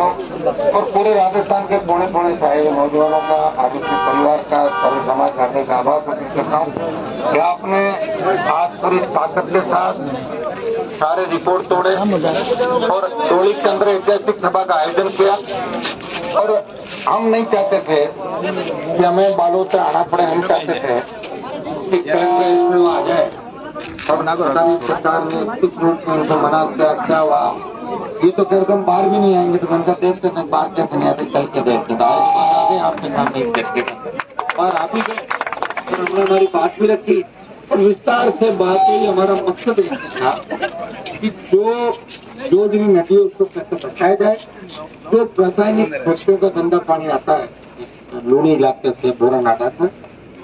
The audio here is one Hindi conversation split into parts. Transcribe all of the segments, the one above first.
और पूरे राजस्थान के कोने कोने से आए नौजवानों का, आदित्य परिवार का, सर्व समाज करने का आभार प्रकट करता हूँ कि आपने आज पूरी ताकत के साथ सारे रिकॉर्ड तोड़े और टोली के अंदर ऐतिहासिक सभा का आयोजन किया। और हम नहीं चाहते थे कि हमें बालों से आना पड़े, हम चाहते थे कि कलेक्टर आ जाए और सरकार ने किस रूप में उनको मना किया, क्या हुआ। ये तो कह हम बाहर भी नहीं आएंगे तो उनका देखते थे बाहर कैसे नहीं आते, चल के देखते थे। आगे आपके सामने देखते थे और आप ही हमने हमारी बात भी रखी और विस्तार से बात हुई। हमारा मकसद एक था कि जो जिन नदी उसको कैसे बचाया जाए। जो रासायनिक फसलों का गंदा पानी आता है लूनी इलाके से, बोरा नागा से,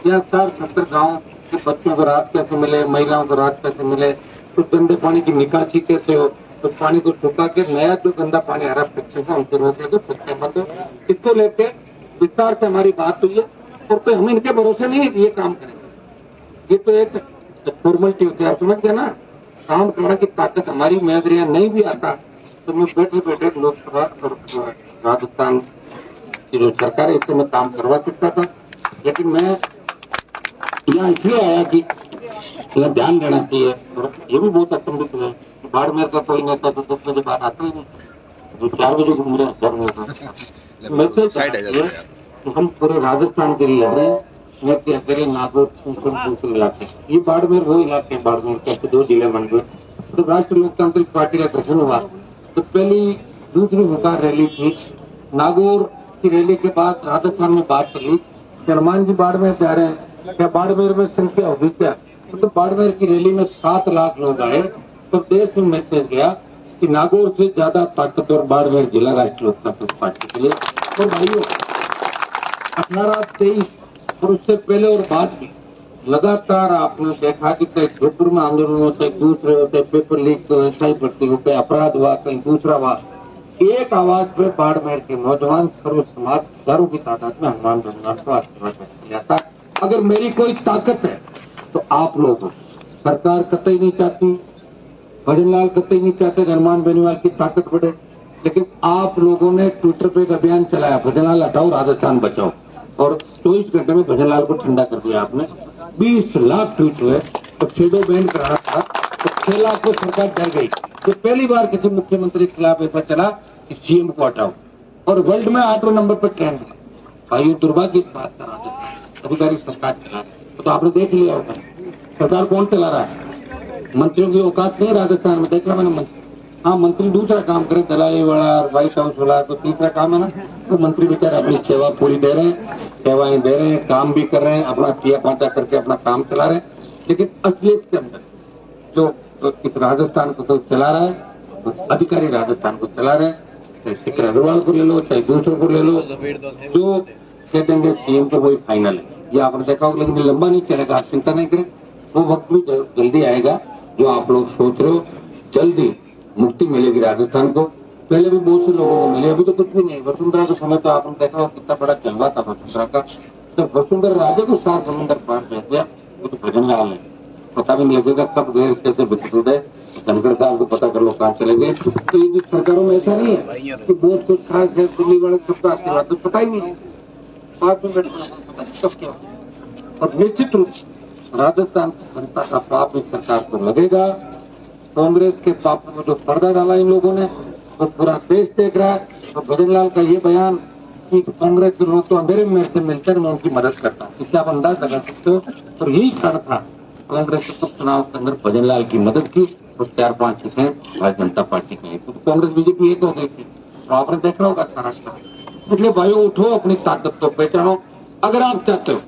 यहाँ 60-70 गाँव के बच्चों को राहत कैसे मिले, महिलाओं को राहत कैसे मिले, तो गंदे पानी की निकासी कैसे हो, तो पानी को सुखा के नया जो गंदा पानी आ रहा फैक्ट्री से उनको रोके तो फैक्ट्री बंद हो। इसको लेके विस्तार से हमारी बात हुई है और तो हम इनके भरोसे नहीं है कि ये काम करेंगे। ये तो एक फॉर्मेलिटी होती है, समझ गए ना। काम करने की ताकत हमारी, मैं अगर यहाँ नहीं भी आता तो मैं बैठे बैठे लोकसभा और राजस्थान की जो सरकार है इससे मैं काम करवा सकता था। लेकिन मैं यहाँ इसलिए आया कि यह ध्यान देना चाहिए। और ये भी बहुत अचंभित है, बाड़मेर का कोई नेता तो 10 बजे बाद आता ही नहीं, जो 4 बजे घूम रहे हैं घर में। मैं तो हम पूरे राजस्थान के लिए लड़ रहे हैं। मैं क्या करें, नागौर इलाके, ये बाड़मेर वो इलाके, बाड़मेर के 2 जिले बन गए। तो राष्ट्रीय लोकतांत्रिक पार्टी का गठन हुआ तो पहली दूसरी हुंकार रैली थी। नागौर की रैली के बाद राजस्थान में बात चली कि हनुमान जी बाड़मेर जा रहे हैं, क्या बाड़मेर में संख्या होगी क्या। तो बाड़मेर की रैली में 7 लाख लोग आए तो देश में मैसेज गया कि नागौर से ज्यादा ताकतवर बाड़मेर जिला राष्ट्रीय लोकतांत्रिक पार्टी के लिए। तो भाइयों 18-23 और उससे पहले और बाद में लगातार आपने देखा कि कहीं जोधपुर में आंदोलन होते, दूसरे होते, पेपर लीक तो ऐसा ही भर्ती हो, कहीं अपराध हुआ, कहीं दूसरा हुआ। एक आवाज पे बाड़मेर के नौजवान सर्व समाज हजारों की तादाद में हनुमान बेनीवाल को आशीर्वाद दिया था। अगर मेरी कोई ताकत है तो आप लोग हो। सरकार कतई नहीं चाहती, भजनलाल कतई नहीं चाहते हनुमान बेनीवाल की ताकत बढ़े, लेकिन आप लोगों ने ट्विटर पे एक अभियान चलाया, भजनलाल हटाओ राजस्थान बचाओ, और 24 घंटे में भजनलाल को ठंडा कर दिया आपने। 20 लाख ट्वीट हुए तो शेडो बैन कराना था तो 6 लाख को सरकार डर गई। तो पहली बार किसी मुख्यमंत्री के खिलाफ ऐसा चला कि सीएम को हटाओ, और वर्ल्ड में 8वें नंबर पर ट्रेंड है। भाई दुर्भाग्य की बात करा देते अधिकारी सरकार चला रहे तो आपने देख लिया होगा सरकार कौन चला रहा है। मंत्रियों की औकात नहीं राजस्थान में, देख रहा मैंने मंत्री। हाँ, मंत्री दूसरा काम करे, दलाई वाला, व्हाइट हाउस वाला, तो तीसरा काम है ना, तो मंत्री बेचारे अपनी सेवा पूरी दे रहे हैं, सेवाएं दे रहे हैं, काम भी कर रहे हैं, अपना किया पाचा करके अपना काम चला रहे हैं। लेकिन असलियत के अंदर जो इस राजस्थान को तो चला रहा है, तो अधिकारी राजस्थान को चला रहे हैं, चाहे शिखर अग्रवाल को ले लो, चाहे दूसरों को ले लो, जो कह देंगे सीएम तो वही फाइनल है। ये आपने देखा होगा, लेकिन लंबा नहीं चलेगा, आप चिंता नहीं करें, वो वक्त भी जल्दी आएगा जो आप लोग सोच रहे हो। जल्दी मुक्ति मिलेगी राजस्थान को। पहले भी बहुत से लोगों को मिले, अभी तो कुछ भी नहीं। वसुंधरा के समय तो आपने देखा हो कितना बड़ा जलवा था वसुंधरा का। जब वसुंधरा राजे को 7 समुद्र पार कर दिया, वो तो भजनलाल है, पता भी नहीं लगेगा कब गए कैसे विकसित गए। धनखड़ साहब को पता कर लो कहाँ चले गए। तो ये सरकारों में ऐसा नहीं है कि बहुत कुछ खास है, दिल्ली वाले सबका आशीर्वाद तो पता ही नहीं है, 5 मिनट में सब क्या। और निश्चित रूप से राजस्थान की जनता का पाप इस सरकार को लगेगा। कांग्रेस के पाप में जो पर्दा डाला इन लोगों ने वो पूरा देश देख रहा है। तो भजनलाल का ये बयान कि कांग्रेस के लोग तो अंधेरे में मेरे से मिलते हैं, मैं उनकी मदद करता हूँ, इससे आप अंदाज लगा सकते हो। और यही कारण था कांग्रेस के चुनाव के अंदर भजनलाल की मदद की और 4-5 सीटें भारतीय जनता पार्टी की। तो कांग्रेस बीजेपी एक हो गई थी, तो आपने देखा होगा सारा। इसलिए भाइयों उठो, अपनी ताकत को पहचानो। अगर आप चाहते हो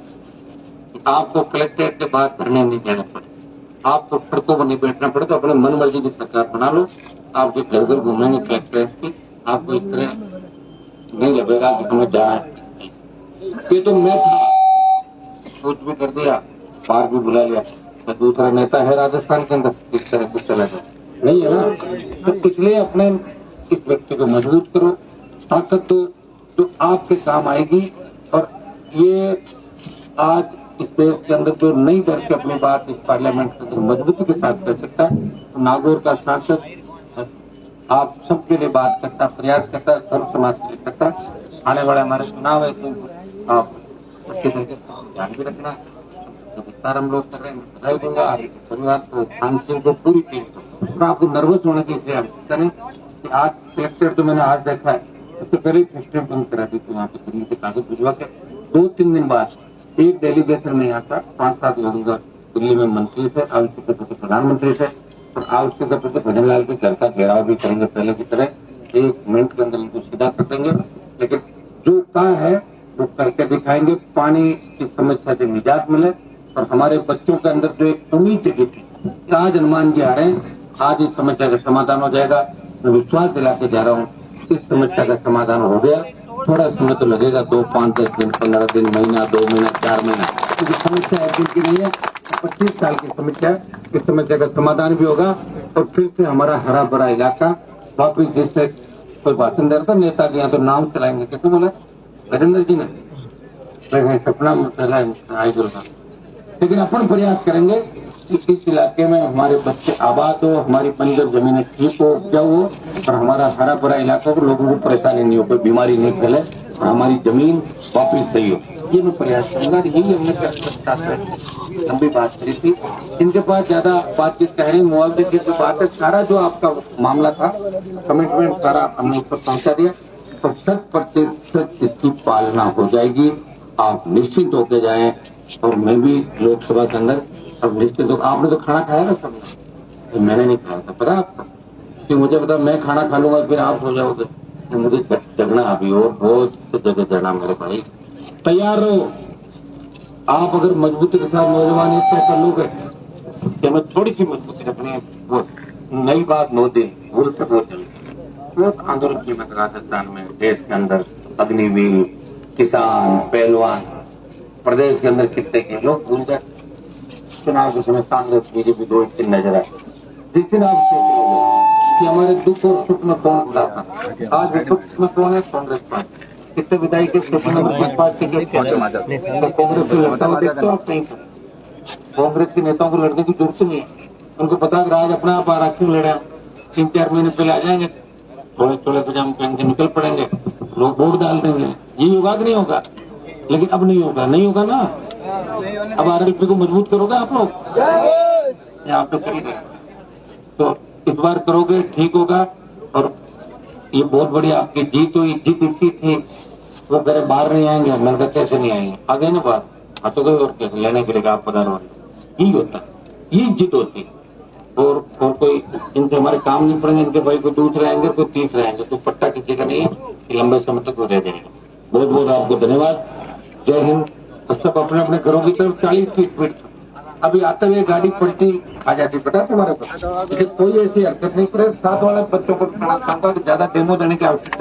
आपको कलेक्ट्रेट के बाद धरने नहीं देने पड़े, आपको सड़कों पर नहीं बैठना पड़े, तो अपने मन मर्जी की सरकार बना लो। आप जो घर घर घूमेंगे कलेक्ट्रेट की, आपको इस तरह नहीं लगेगा कि हमें जाए। ये तो मैं था, कुछ भी कर दिया, बाहर भी बुला लिया, तो दूसरा नेता है राजस्थान के अंदर, इस तरह कुछ चला जाए नहीं है ना। तो इसलिए अपने इस व्यक्ति को मजबूत करो, ताकत दो जो आपके काम आएगी। और ये आज इस देश के अंदर जो नई दर से अपनी बात इस पार्लियामेंट के अंदर मजबूती के साथ कर सकता है, तो नागौर का सांसद आप सबके लिए बात करता, प्रयास करता, सर्व समाज के लिए करता। आने वाले हमारे चुनाव है तो आप अच्छे तरीके से ध्यान भी रखना। तो विस्तार हम लोग कर रहे हैं, मैं बधाई दूंगा आपके परिवार को, खान सिंह को, पूरी टीम को। तो आपको नर्वस होने की इसलिए आवश्यकता नहीं कि आज कलेक्टर तो मैंने आज देखा है, उससे पहले सिस्टम बंद करा दी थी वहाँ पे दिल्ली के कागज भिजवा के। 2-3 दिन बाद एक डेलीगेशन नहीं आता, 5-7 लोगों का दिल्ली में मंत्री थे, आवश्यक के प्रति प्रधानमंत्री थे और आवश्यक के प्रति भजन लाल के घर का घेराव भी करेंगे पहले की तरह। 1 मिनट के अंदर इनको सीधा कर देंगे, लेकिन जो कहा है वो करके दिखाएंगे। पानी की समस्या से निजात मिले और हमारे बच्चों के अंदर जो एक उम्मीद जगी थी कि आज हनुमान जी आ रहे हैं, आज इस समस्या का समाधान हो जाएगा, मैं विश्वास दिला के जा रहा हूँ इस समस्या का समाधान हो गया। थोड़ा समय तो लगेगा, 2, 5, 10 दिन, 15 दिन, महीना, 2 महीना, 4 महीना, क्योंकि समस्या एक दिन की नहीं है, 25 साल की समस्या। इस समस्या का समाधान भी होगा और फिर से हमारा हरा भरा इलाका वापिस, जिससे कोई भाषण दे रहा था नेता के यहाँ तो नाम चलाएंगे, कैसे बोला राजेंद्र जी ने, सपना आई बोलना। लेकिन अपन प्रयास करेंगे कि इस इलाके में हमारे बच्चे आबाद हो, हमारी बंजर जमीनें ठीक हो, उपजाऊ हो और हमारा हरा भरा इलाका हो, लोगों को परेशानी नहीं हो, कोई बीमारी नहीं फैले और हमारी जमीन वापिस सही हो। ये मैं प्रयास करूंगा। यही हमने लंबी बात करी थी। इनके पास ज्यादा बातचीत कह रही, मुआवजे की जो बात है, सारा जो आपका मामला था, कमिटमेंट सारा हमने ऊपर पहुंचा दिया और 100% इसकी पालना हो जाएगी। आप निश्चित होके जाएं और मैं भी लोकसभा के अंदर अब निश्चित हो। आपने तो खाना खाया ना सबने, तो मैंने नहीं खाया था, पता आपको? कि मुझे पता मैं खाना खा लूंगा फिर आप हो जाओगे, तो मुझे जगना अभी और बहुत जगह जाना मेरे भाई। तैयार रहो। आप अगर मजबूती के साथ नौजवान ये तय कर लोगे कि मैं थोड़ी सी मजबूती रखनी है, वो नई बात नो दे भूल से बहुत जल्दी बहुत आंदोलन की मैं राजस्थान में, देश के अंदर अग्निवीर, किसान, पहलवान, प्रदेश के अंदर कितने के लोग भूल जाए। चुनाव के समय कांग्रेस बीजेपी 2-3 नजर आए। जिस दिन आप सोच कि हमारे दुख और सुख में कौन बुलाता, आज विपक्ष में कौन है? कांग्रेस पार्टी। कितने विधायक के स्टेशन में पार्टी के तो कांग्रेस को लड़ता हुआ देखते हो आप कहीं पर? कांग्रेस के नेताओं को लड़ने की जरूरत नहीं है, उनको पता है आज अपना आप आरक्षण लड़ा, 3-4 महीने पहले आ जाएंगे, थोड़े थोड़े पजामे पहन के निकल पड़ेंगे, लोग वोट डाल देंगे। ये होगा कि नहीं होगा? लेकिन अब नहीं होगा, नहीं होगा ना। अब आरएलपी को मजबूत करोगे आप लोग, आप तो कर ही रहे, तो इस बार करोगे ठीक होगा। और ये बहुत बड़ी आपकी जीत हुई, जीत इतनी थी वो करे बाहर नहीं आएंगे, मैंने कहा कैसे नहीं आएंगे, आ गए ना बाहर, हाँ तो गए और कैसे लेने के लिए आप पधारो, यही होता, यही जीत होती। और कोई इनसे हमारे काम नहीं पड़ेंगे, इनके भाई को दूसरे आएंगे, कोई तीसरे आएंगे, तो पट्टा किसी का नहीं है कि लंबे समय तक वो रह जाएगा। बहुत बहुत आपको धन्यवाद, जय हिंद। सब अपने अपने घरों की तरफ 40 की स्पीड, अभी आते हुए गाड़ी पलटी आ जाती, पता तुम्हारे पास, कोई ऐसी हरकत नहीं करे। साथ वाले बच्चों को ज्यादा डेमो देने की आवश्यकता